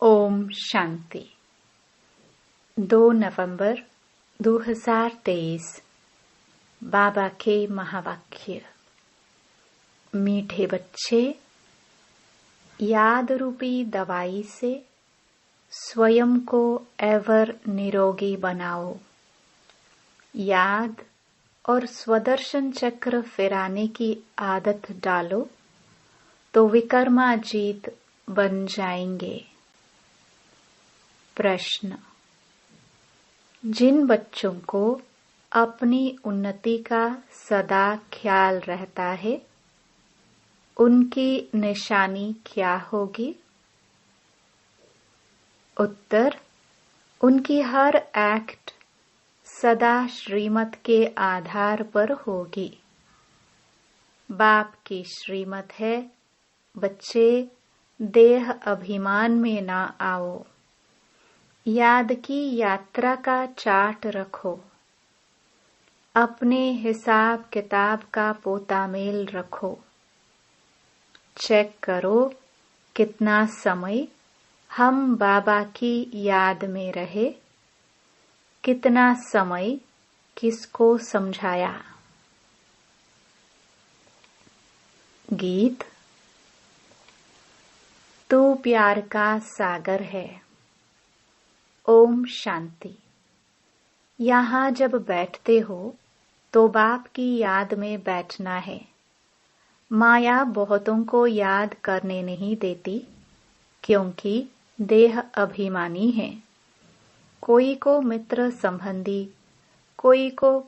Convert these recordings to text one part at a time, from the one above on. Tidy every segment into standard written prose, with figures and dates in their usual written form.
ओम शांति। 2 नवंबर 2023। बाबा के महावाक्य। मीठे बच्चे, याद रूपी दवाई से स्वयं को एवर निरोगी बनाओ। याद और स्वदर्शन चक्र फिराने की आदत डालो तो विकर्माजीत बन जाएंगे। प्रश्न। जिन बच्चों को अपनी उन्नति का सदा ख्याल रहता है, उनकी निशानी क्या होगी? उत्तर। उनकी हर एक्ट सदा श्रीमत के आधार पर होगी। बाप की श्रीमत है, बच्चे देह अभिमान में ना आओ। याद की यात्रा का चार्ट रखो। अपने हिसाब किताब का पोतामेल रखो। चेक करो कितना समय हम बाबा की याद में रहे, कितना समय किसको समझाया। गीत। तू प्यार का सागर है। ओम शांति। यहाँ जब बैठते हो तो बाप की याद में बैठना है। माया बहुतों को याद करने नहीं देती, क्योंकि देह अभिमानी है। कोई को मित्र संबंधी, कोई को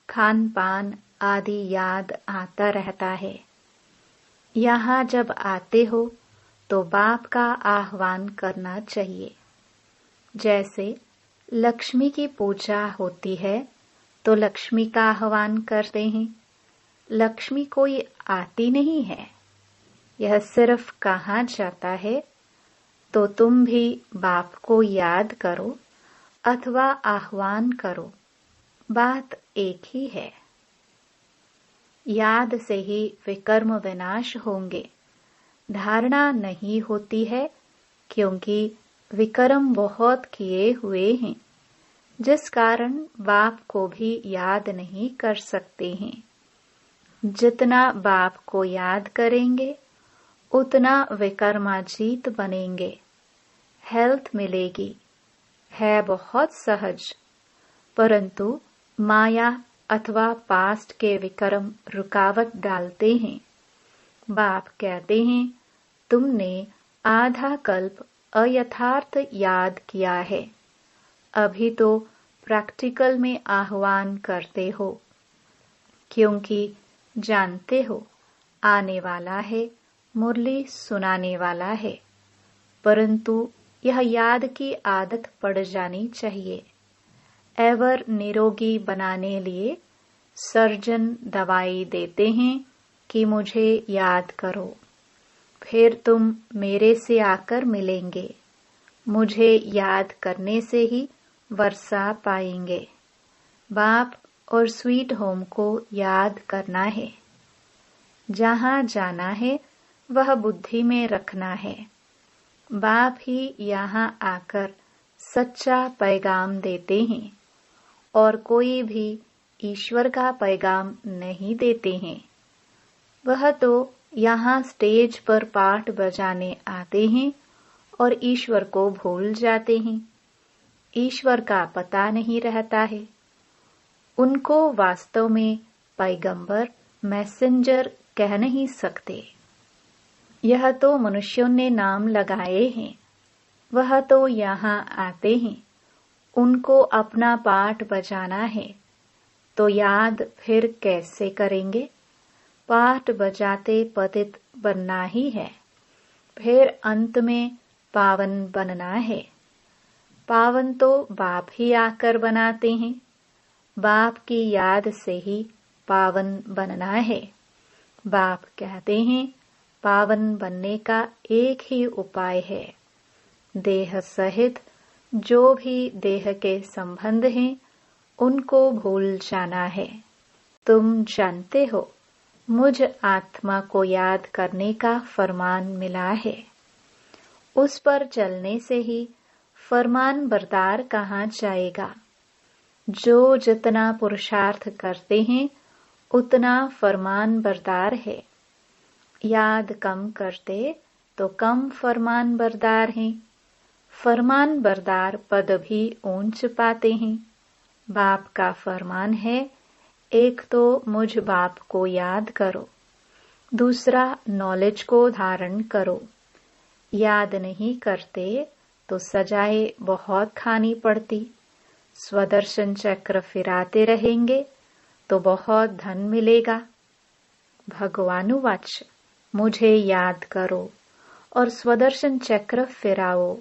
खान पान आदि याद आता रहता है। यहाँ जब आते हो तो बाप का आह्वान करना चाहिए। जैसे लक्ष्मी की पूजा होती है तो लक्ष्मी का आह्वान करते हैं। लक्ष्मी कोई आती नहीं है, यह सिर्फ कहा जाता है। तो तुम भी बाप को याद करो अथवा आह्वान करो, बात एक ही है। याद से ही विकर्म विनाश होंगे। धारणा नहीं होती है, क्योंकि विकर्म बहुत किए हुए हैं, जिस कारण बाप को भी याद नहीं कर सकते हैं। जितना बाप को याद करेंगे उतना विकर्माजीत बनेंगे। हेल्थ मिलेगी, है बहुत सहज, परंतु माया अथवा पास्ट के विकर्म रुकावट डालते हैं। बाप कहते हैं, तुमने आधा कल्प अयथार्थ याद किया है, अभी तो प्रैक्टिकल में आह्वान करते हो, क्योंकि जानते हो आने वाला है, मुरली सुनाने वाला है। परंतु यह याद की आदत पड़ जानी चाहिए। एवर निरोगी बनाने लिए सर्जन दवाई देते हैं कि मुझे याद करो, फिर तुम मेरे से आकर मिलेंगे। मुझे याद करने से ही वर्षा पाएंगे। बाप और स्वीट होम को याद करना है। जहाँ जाना है वह बुद्धि में रखना है। बाप ही यहाँ आकर सच्चा पैगाम देते हैं, और कोई भी ईश्वर का पैगाम नहीं देते हैं। वह तो यहाँ स्टेज पर पाठ बजाने आते हैं और ईश्वर को भूल जाते हैं। ईश्वर का पता नहीं रहता है। उनको वास्तव में पैगंबर, मैसेंजर कह नहीं सकते। यह तो मनुष्यों ने नाम लगाए हैं। वह तो यहाँ आते हैं, उनको अपना पाठ बजाना है, तो याद फिर कैसे करेंगे? पाठ बजाते पतित बनना ही है, फिर अंत में पावन बनना है। पावन तो बाप ही आकर बनाते हैं। बाप की याद से ही पावन बनना है। बाप कहते हैं, पावन बनने का एक ही उपाय है। देह सहित जो भी देह के संबंध हैं, उनको भूल जाना है। तुम जानते हो, मुझ आत्मा को याद करने का फरमान मिला है। उस पर चलने से ही फरमान बरदार कहा जाएगा। जो जितना पुरुषार्थ करते हैं उतना फरमान बरदार है। याद कम करते तो कम फरमान बरदार हैं। फरमान बरदार पद भी ऊंच पाते हैं। बाप का फरमान है, एक तो मुझ बाप को याद करो, दूसरा नॉलेज को धारण करो। याद नहीं करते तो सजाएं बहुत खानी पड़ती। स्वदर्शन चक्र फिराते रहेंगे तो बहुत धन मिलेगा। भगवानुवाच, मुझे याद करो और स्वदर्शन चक्र फिराओ,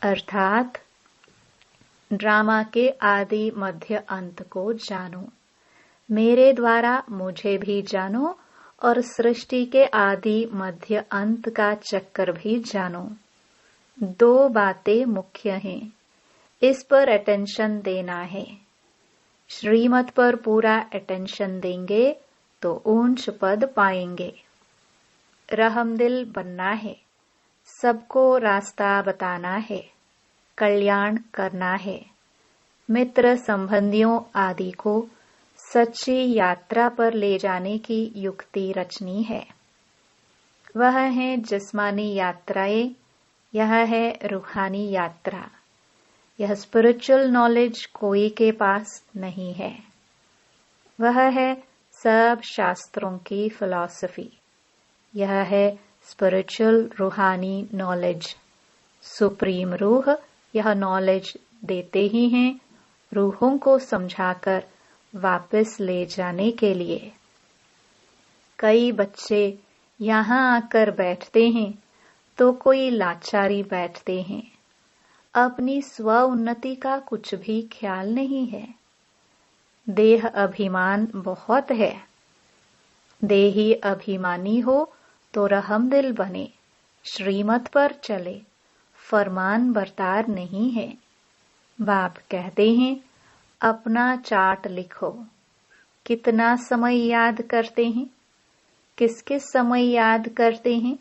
अर्थात ड्रामा के आदि मध्य अंत को जानो। मेरे द्वारा मुझे भी जानो और सृष्टि के आदि मध्य अंत का चक्कर भी जानो। दो बातें मुख्य हैं, इस पर अटेंशन देना है। श्रीमत पर पूरा अटेंशन देंगे तो ऊंच पद पाएंगे। रहमदिल बनना है, सबको रास्ता बताना है, कल्याण करना है। मित्र संबंधियों आदि को सच्ची यात्रा पर ले जाने की युक्ति रचनी है। वह है जिस्मानी यात्राएं, यह है रूहानी यात्रा। यह स्पिरिचुअल नॉलेज कोई के पास नहीं है। वह है सब शास्त्रों की फिलॉसफी। यह है स्पिरिचुअल रूहानी नॉलेज। सुप्रीम रूह यह नॉलेज देते ही हैं रूहों को समझाकर वापस ले जाने के लिए। कई बच्चे यहाँ आकर बैठते हैं तो कोई लाचारी बैठते हैं। अपनी स्व उन्नति का कुछ भी ख्याल नहीं है। देह अभिमान बहुत है। देही अभिमानी हो तो रहमदिल बने, श्रीमत पर चले, फरमान बरदार नहीं है। बाप कहते हैं अपना चार्ट लिखो। कितना समय याद करते हैं, किस किस समय याद करते हैं।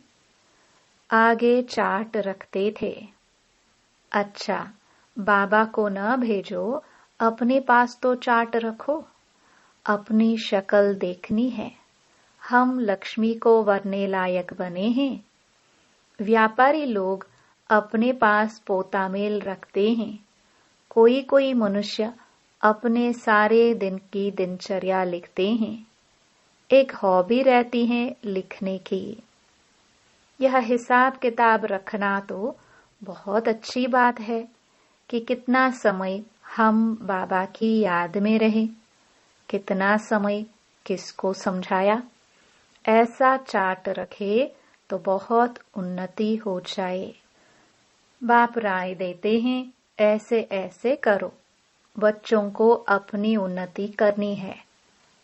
आगे चार्ट रखते थे। अच्छा, बाबा को न भेजो, अपने पास तो चार्ट रखो। अपनी शक्ल देखनी है। हम लक्ष्मी को वरने लायक बने हैं। व्यापारी लोग अपने पास पोतामेल रखते हैं। कोई कोई मनुष्य अपने सारे दिन की दिनचर्या लिखते हैं। एक हॉबी रहती है लिखने की। यह हिसाब किताब रखना तो बहुत अच्छी बात है कि कितना समय हम बाबा की याद में रहे, कितना समय किसको समझाया। ऐसा चार्ट रखे तो बहुत उन्नति हो जाए। बाप राय देते हैं ऐसे ऐसे करो। बच्चों को अपनी उन्नति करनी है।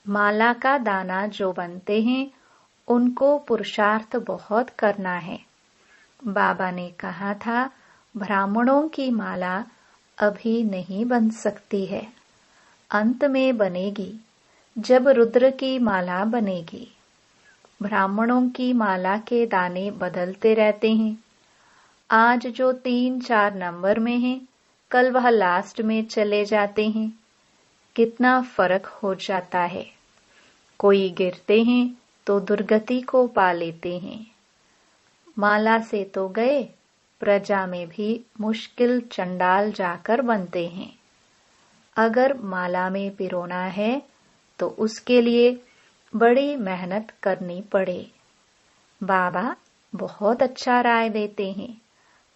माला का दाना जो बनते हैं उनको पुरुषार्थ बहुत करना है। बाबा ने कहा था ब्राह्मणों की माला अभी नहीं बन सकती है, अंत में बनेगी जब रुद्र की माला बनेगी। ब्राह्मणों की माला के दाने बदलते रहते हैं। आज जो 3-4 नंबर में हैं, कल वह लास्ट में चले जाते हैं। कितना फर्क हो जाता है। कोई गिरते हैं तो दुर्गति को पा लेते हैं। माला से तो गए, प्रजा में भी मुश्किल चंडाल जाकर बनते हैं। अगर माला में पिरोना है तो उसके लिए बड़ी मेहनत करनी पड़े। बाबा बहुत अच्छा राय देते हैं,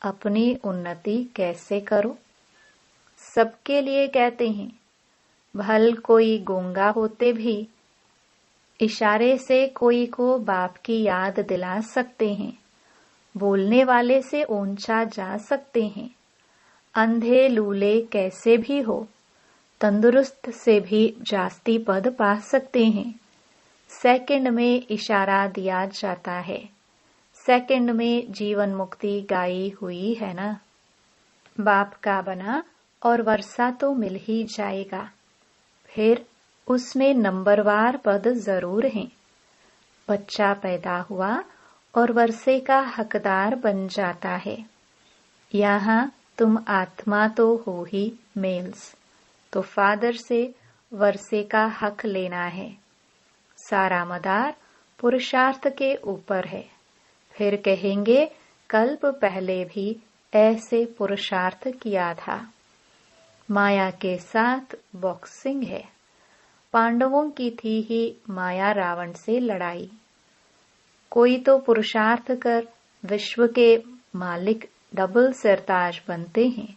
अपनी उन्नति कैसे करो। सबके लिए कहते हैं। भल कोई गूंगा होते भी इशारे से कोई को बाप की याद दिला सकते हैं। बोलने वाले से ऊंचा जा सकते हैं। अंधे लूले कैसे भी हो, तंदुरुस्त से भी जास्ती पद पा सकते हैं। सेकंड में इशारा दिया जाता है। सेकंड में जीवन मुक्ति गाई हुई है ना। बाप का बना और वर्षा तो मिल ही जाएगा। फिर उसमें नंबरवार पद जरूर हैं। बच्चा पैदा हुआ और वर्षे का हकदार बन जाता है। यहाँ तुम आत्मा तो हो ही मेल्स, तो फादर से वर्षे का हक लेना है। सारा मदार पुरुषार्थ के ऊपर है। फिर कहेंगे कल्प पहले भी ऐसे पुरुषार्थ किया था। माया के साथ बॉक्सिंग है। पांडवों की थी ही माया रावण से लड़ाई। कोई तो पुरुषार्थ कर विश्व के मालिक डबल सरताज बनते हैं,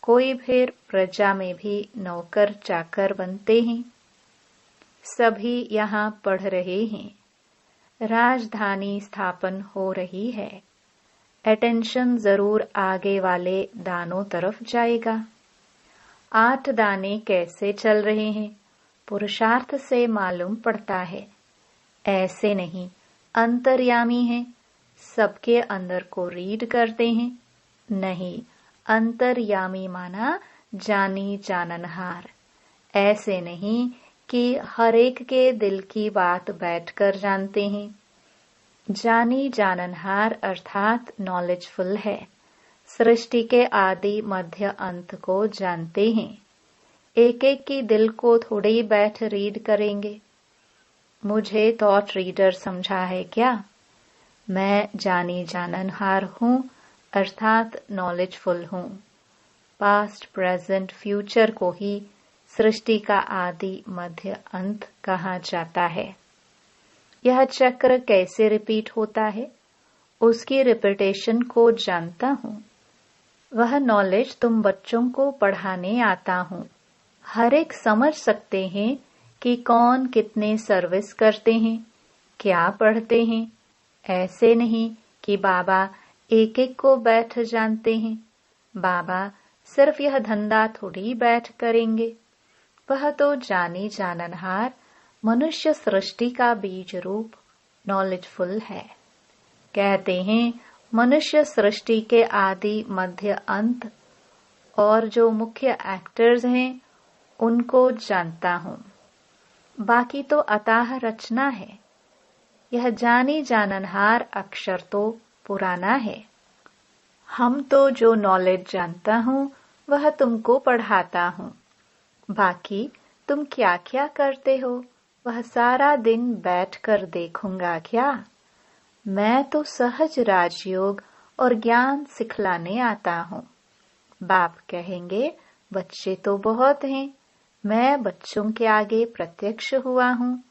कोई फिर प्रजा में भी नौकर चाकर बनते हैं। सभी यहाँ पढ़ रहे हैं। राजधानी स्थापन हो रही है। अटेंशन जरूर आगे वाले दानों तरफ जाएगा। 8 दाने कैसे चल रहे हैं पुरुषार्थ से मालूम पड़ता है। ऐसे नहीं अंतर्यामी हैं, सबके अंदर को रीड करते हैं। नहीं, अंतर्यामी माना जानी जाननहार। ऐसे नहीं कि हर एक के दिल की बात बैठकर जानते हैं। जानी जाननहार अर्थात नॉलेजफुल है। सृष्टि के आदि मध्य अंत को जानते हैं। एक एक की दिल को थोड़ी बैठ रीड करेंगे। मुझे थॉट रीडर समझा है क्या? मैं जानी जाननहार हूँ अर्थात नॉलेजफुल हूँ। पास्ट प्रेजेंट फ्यूचर को ही सृष्टि का आदि मध्य अंत कहा जाता है। यह चक्र कैसे रिपीट होता है उसकी रिपीटेशन को जानता हूँ। वह नॉलेज तुम बच्चों को पढ़ाने आता हूँ। हर एक समझ सकते हैं कि कौन कितने सर्विस करते हैं, क्या पढ़ते हैं। ऐसे नहीं कि बाबा एक एक को बैठ जानते हैं। बाबा सिर्फ यह धंधा थोड़ी बैठ करेंगे। वह तो जानी जाननहार मनुष्य सृष्टि का बीज रूप नॉलेजफुल है। कहते हैं मनुष्य सृष्टि के आदि मध्य अंत और जो मुख्य एक्टर्स हैं उनको जानता हूँ। बाकी तो अताह रचना है। यह जानी जाननहार अक्षर तो पुराना है। हम तो जो नॉलेज जानता हूँ वह तुमको पढ़ाता हूँ। बाकी तुम क्या क्या करते हो वह सारा दिन बैठकर देखूंगा क्या? मैं तो सहज राजयोग और ज्ञान सिखलाने आता हूँ। बाप कहेंगे बच्चे तो बहुत हैं, मैं बच्चों के आगे प्रत्यक्ष हुआ हूँ।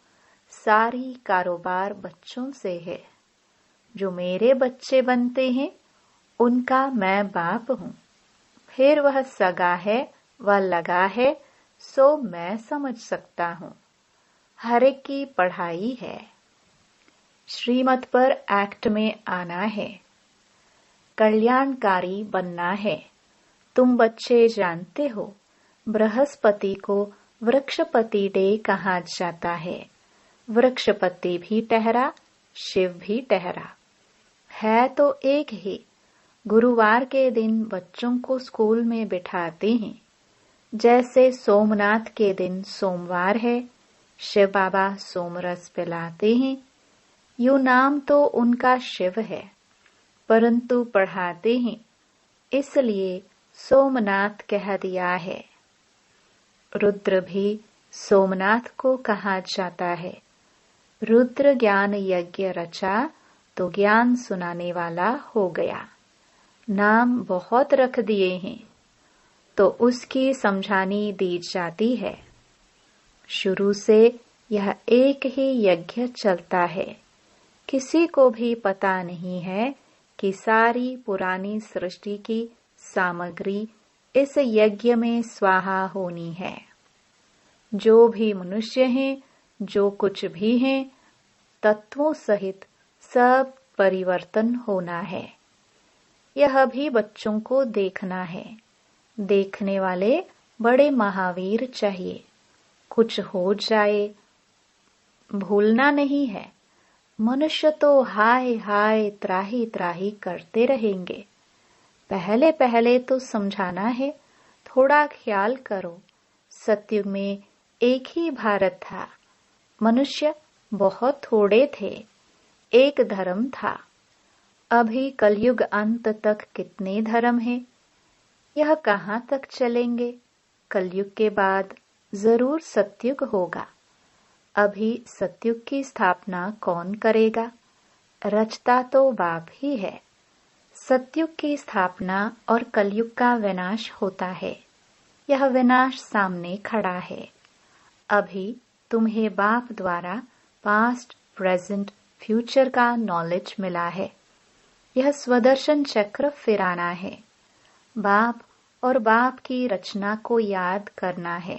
सारी कारोबार बच्चों से है। जो मेरे बच्चे बनते हैं उनका मैं बाप हूँ। फिर वह सगा है वह लगा है, सो मैं समझ सकता हूँ। हर एक की पढ़ाई है। श्रीमत पर एक्ट में आना है। कल्याणकारी बनना है। तुम बच्चे जानते हो बृहस्पति को वृक्षपति डे कहा जाता है। वृक्षपति भी ठहरा, शिव भी ठहरा, है तो एक ही। गुरुवार के दिन बच्चों को स्कूल में बिठाते हैं। जैसे सोमनाथ के दिन सोमवार है, शिव बाबा सोमरस पिलाते हैं। यूं नाम तो उनका शिव है, परंतु पढ़ाते हैं इसलिए सोमनाथ कह दिया है। रुद्र भी सोमनाथ को कहा जाता है। रुद्र ज्ञान यज्ञ रचा तो ज्ञान सुनाने वाला हो गया। नाम बहुत रख दिए हैं तो उसकी समझानी दी जाती है। शुरू से यह एक ही यज्ञ चलता है। किसी को भी पता नहीं है कि सारी पुरानी सृष्टि की सामग्री इस यज्ञ में स्वाहा होनी है। जो भी मनुष्य हैं, जो कुछ भी हैं, तत्वों सहित सब परिवर्तन होना है। यह भी बच्चों को देखना है। देखने वाले बड़े महावीर चाहिए। कुछ हो जाए भूलना नहीं है। मनुष्य तो हाय हाय त्राही त्राही करते रहेंगे। पहले पहले तो समझाना है, थोड़ा ख्याल करो। सतयुग में एक ही भारत था। मनुष्य बहुत थोड़े थे। एक धर्म था। अभी कलयुग अंत तक कितने धर्म हैं? यह कहाँ तक चलेंगे? कलयुग के बाद जरूर सतयुग होगा। अभी सतयुग की स्थापना कौन करेगा? रचता तो बाप ही है। सतयुग की स्थापना और कलयुग का विनाश होता है। यह विनाश सामने खड़ा है। अभी तुम्हें बाप द्वारा पास्ट, प्रेजेंट, फ्यूचर का नॉलेज मिला है। यह स्वदर्शन चक्र फिराना है। बाप और बाप की रचना को याद करना है।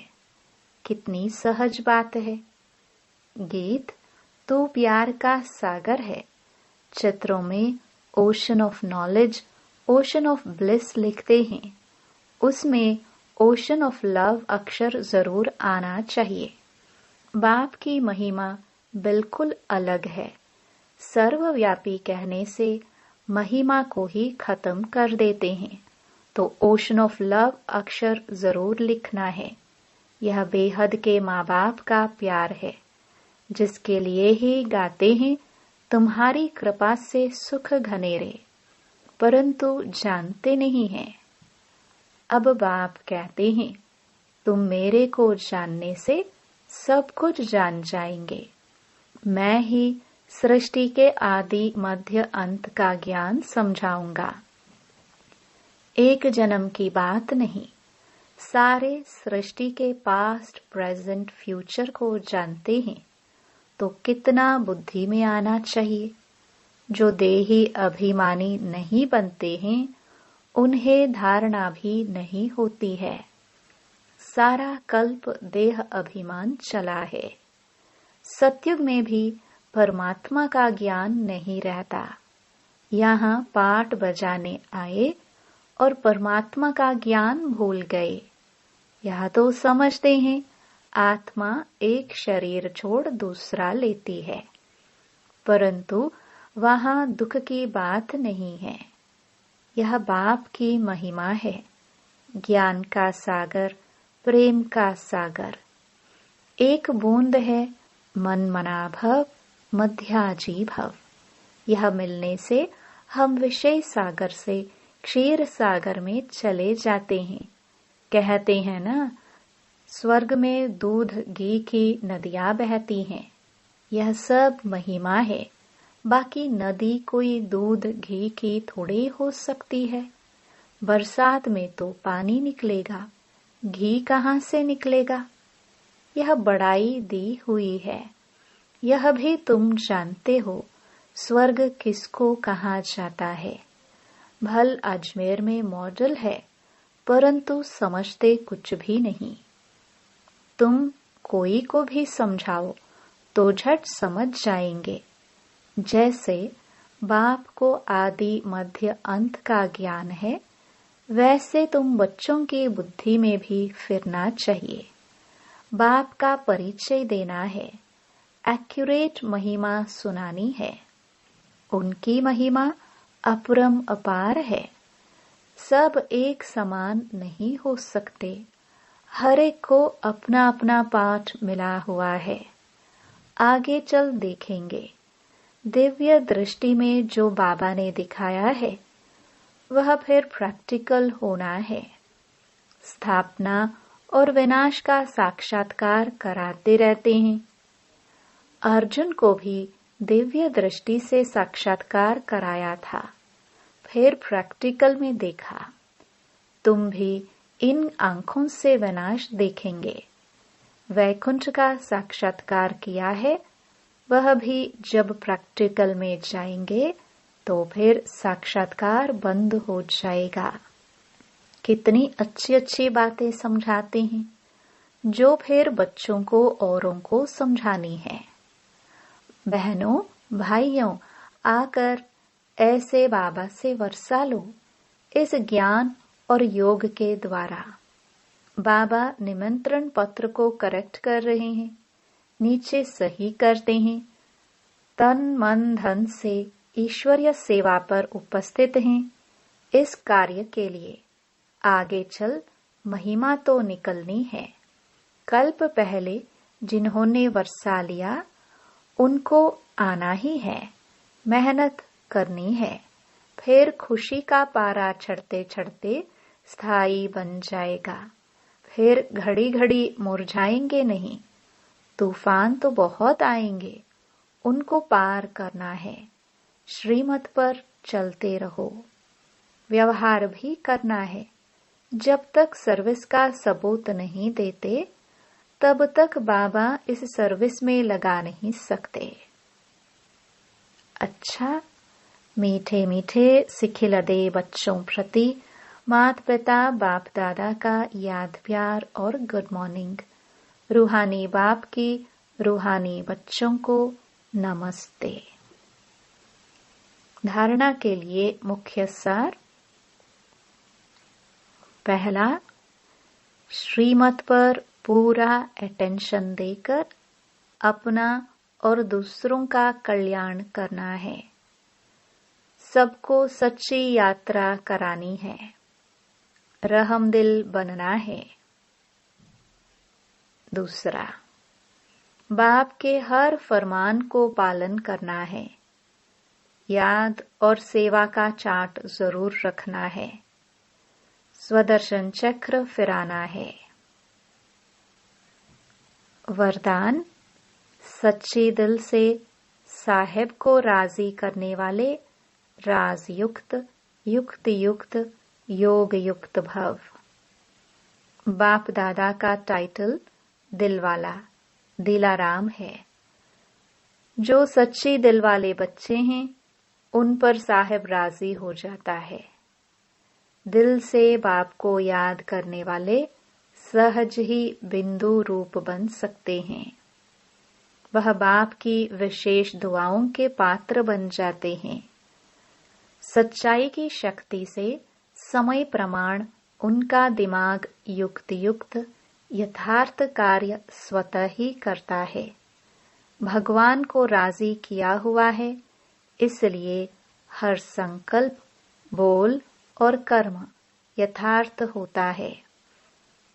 कितनी सहज बात है। गीत तू प्यार का सागर है। चित्रों में ocean of knowledge, ocean of bliss लिखते हैं। उसमें ओशन ऑफ लव अक्षर जरूर आना चाहिए। बाप की महिमा बिल्कुल अलग है। सर्वव्यापी कहने से महिमा को ही खत्म कर देते हैं। तो ओशन ऑफ लव अक्षर जरूर लिखना है। यह बेहद के माँ बाप का प्यार है, जिसके लिए ही गाते हैं तुम्हारी कृपा से सुख घनेरे, परंतु जानते नहीं हैं। अब बाप कहते हैं तुम मेरे को जानने से सब कुछ जान जाएंगे। मैं ही सृष्टि के आदि मध्य अंत का ज्ञान समझाऊंगा। एक जन्म की बात नहीं, सारे सृष्टि के पास्ट, प्रेजेंट, फ्यूचर को जानते हैं तो कितना बुद्धि में आना चाहिए। जो देही अभिमानी नहीं बनते हैं उन्हें धारणा भी नहीं होती है। सारा कल्प देह अभिमान चला है। सतयुग में भी परमात्मा का ज्ञान नहीं रहता। यहाँ पाठ बजाने आए और परमात्मा का ज्ञान भूल गए। यह तो समझते हैं आत्मा एक शरीर छोड़ दूसरा लेती है, परंतु वहाँ दुख की बात नहीं है। यह बाप की महिमा है। ज्ञान का सागर, प्रेम का सागर। एक बूंद है मन मना भव, मध्याजी भव। यह मिलने से हम विषय सागर से क्षीर सागर में चले जाते हैं। कहते हैं ना, स्वर्ग में दूध घी की नदियां बहती हैं। यह सब महिमा है। बाकी नदी कोई दूध घी की थोड़ी हो सकती है। बरसात में तो पानी निकलेगा, घी कहाँ से निकलेगा? यह बड़ाई दी हुई है। यह भी तुम जानते हो स्वर्ग किसको कहा जाता है। भल अजमेर में मॉडल है, परंतु समझते कुछ भी नहीं। तुम कोई को भी समझाओ तो झट समझ जाएंगे। जैसे बाप को आदि मध्य अंत का ज्ञान है, वैसे तुम बच्चों की बुद्धि में भी फिरना चाहिए। बाप का परिचय देना है, एक्यूरेट महिमा सुनानी है। उनकी महिमा अपरम अपार है। सब एक समान नहीं हो सकते। हर एक को अपना अपना पाठ मिला हुआ है। आगे चल देखेंगे। दिव्य दृष्टि में जो बाबा ने दिखाया है वह फिर प्रैक्टिकल होना है। स्थापना और विनाश का साक्षात्कार कराते रहते हैं। अर्जुन को भी दिव्य दृष्टि से साक्षात्कार कराया था, फिर प्रैक्टिकल में देखा। तुम भी इन आंखों से विनाश देखेंगे। वैकुंठ का साक्षात्कार किया है, वह भी जब प्रैक्टिकल में जाएंगे तो फिर साक्षात्कार बंद हो जाएगा। कितनी अच्छी अच्छी बातें समझाते हैं, जो फिर बच्चों को औरों को समझानी है। बहनों भाइयों, आकर ऐसे बाबा से वर्षा लो इस ज्ञान और योग के द्वारा। बाबा निमंत्रण पत्र को करेक्ट कर रहे हैं, नीचे सही करते हैं। तन मन धन से ईश्वरीय सेवा पर उपस्थित हैं। इस कार्य के लिए आगे चल महिमा तो निकलनी है। कल्प पहले जिन्होंने वर्षा लिया उनको आना ही है, मेहनत करनी है। फिर खुशी का पारा चढ़ते चढ़ते स्थायी बन जाएगा। फिर घड़ी घड़ी मुरझाएंगे नहीं। तूफान तो बहुत आएंगे, उनको पार करना है। श्रीमत पर चलते रहो। व्यवहार भी करना है। जब तक सर्विस का सबूत नहीं देते तब तक बाबा इस सर्विस में लगा नहीं सकते। अच्छा, मीठे मीठे सिखिलदे बच्चों प्रति माता पिता बाप दादा का याद प्यार और गुड मॉर्निंग। रूहानी बाप की रूहानी बच्चों को नमस्ते। धारणा के लिए मुख्य सार। पहला, श्रीमत पर पूरा अटेंशन देकर अपना और दूसरों का कल्याण करना है। सबको सच्ची यात्रा करानी है। रहमदिल बनना है। दूसरा, बाप के हर फरमान को पालन करना है। याद और सेवा का चार्ट जरूर रखना है। स्वदर्शन चक्र फिराना है। वरदान, सच्चे दिल से साहेब को राजी करने वाले राजयुक्त युक्त युक्त योग युक्त भव। बाप दादा का टाइटल दिलवाला दिलाराम है। जो सच्चे दिल वाले बच्चे हैं उन पर साहेब राजी हो जाता है। दिल से बाप को याद करने वाले सहज ही बिंदु रूप बन सकते हैं। वह बाप की विशेष दुआओं के पात्र बन जाते हैं। सच्चाई की शक्ति से समय प्रमाण उनका दिमाग युक्त युक्त यथार्थ कार्य स्वतः ही करता है। भगवान को राजी किया हुआ है, इसलिए हर संकल्प, बोल और कर्म यथार्थ होता है।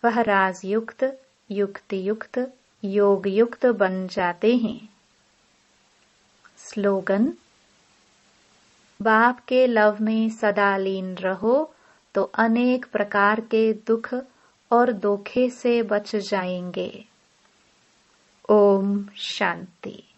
वह राजयुक्त युक्त युक्त योग युक्त बन जाते हैं। स्लोगन, बाप के लव में सदा लीन रहो तो अनेक प्रकार के दुख और धोखे से बच जाएंगे। ओम शांति।